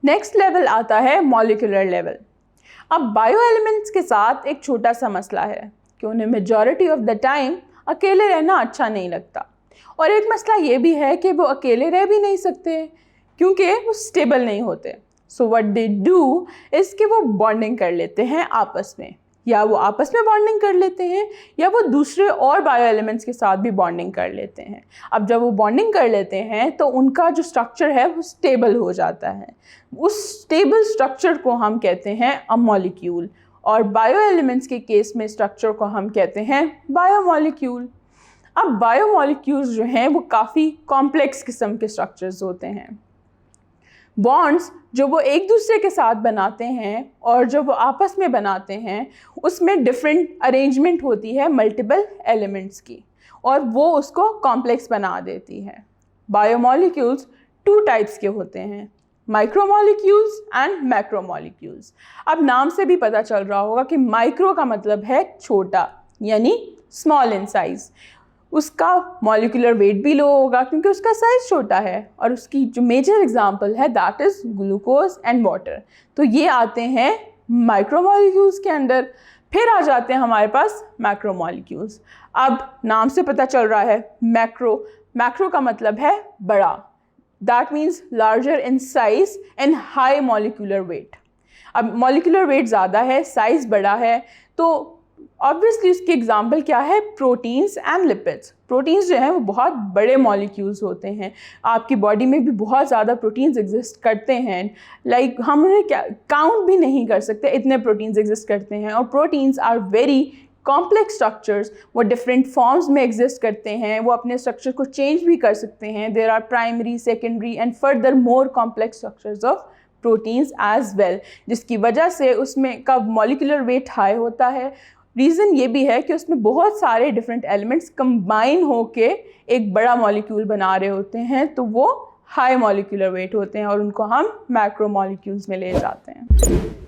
Next level आता है molecular level. अब बायो एलिमेंट्स के साथ एक छोटा सा मसला है कि उन्हें मेजॉरिटी ऑफ द टाइम अकेले रहना अच्छा नहीं लगता, और एक मसला ये भी है कि वो अकेले रह भी नहीं सकते क्योंकि वो स्टेबल नहीं होते। So what they do is कि वो बॉन्डिंग कर लेते हैं आपस में, या वो आपस में बॉन्डिंग कर लेते हैं या वो दूसरे और बायो एलिमेंट्स के साथ भी बॉन्डिंग कर लेते हैं। अब जब वो बॉन्डिंग कर लेते हैं तो उनका जो स्ट्रक्चर है वो स्टेबल हो जाता है। उस स्टेबल स्ट्रक्चर को हम कहते हैं अ मॉलिक्यूल, और बायो एलिमेंट्स के केस में स्ट्रक्चर को हम कहते हैं बायोमॉलिक्यूल। अब बायोमॉलिक्यूल्स जो हैं वो काफ़ी कॉम्प्लेक्स किस्म के स्ट्रक्चर्स होते हैं। बॉन्ड्स जो वो एक दूसरे के साथ बनाते हैं और जो वो आपस में बनाते हैं उसमें डिफरेंट अरेंजमेंट होती है मल्टीपल एलिमेंट्स की, और वो उसको कॉम्प्लेक्स बना देती है। बायोमॉलिक्यूल्स टू टाइप्स के होते हैं, माइक्रोमॉलिक्यूल्स एंड मैक्रोमॉलिक्यूल्स। अब नाम से भी पता चल रहा होगा कि माइक्रो का मतलब है छोटा, यानी स्मॉल इन साइज। उसका मॉलिक्यूलर वेट भी लो होगा क्योंकि उसका साइज़ छोटा है, और उसकी जो मेजर एग्जांपल है that is glucose and water. तो ये आते हैं माइक्रोमॉलिक्यूल्स के अंदर। फिर आ जाते हैं हमारे पास मैक्रोमॉलिक्यूल्स। अब नाम से पता चल रहा है मैक्रो, मैक्रो का मतलब है बड़ा, that means larger in size and high molecular weight. अब मॉलिक्यूलर वेट ज़्यादा है, साइज़ बड़ा है, तो ऑब्वियसली उसकी एग्जांपल क्या है, प्रोटीन्स एंड लिपिड्स। प्रोटीन्स जो हैं वो बहुत बड़े मॉलिक्यूल्स होते हैं, आपकी बॉडी में भी बहुत ज़्यादा प्रोटीन्स एग्जिस्ट करते हैं, लाइक हम उन्हें क्या काउंट भी नहीं कर सकते, इतने प्रोटीन्स एग्जिस्ट करते हैं। और proteins are very complex structures, वो डिफरेंट फॉर्म्स में एग्जिस्ट करते हैं, वो अपने स्ट्रक्चर को चेंज भी कर सकते हैं। There are primary, secondary and further more complex structures of proteins as well, जिसकी वजह से उसमें का मॉलिक्यूलर वेट हाई होता है। रीज़न ये भी है कि उसमें बहुत सारे डिफरेंट एलिमेंट्स कंबाइन होके एक बड़ा मॉलिक्यूल बना रहे होते हैं, तो वो हाई मॉलिक्यूलर वेट होते हैं और उनको हम मैक्रो मॉलिक्यूल्स में ले जाते हैं।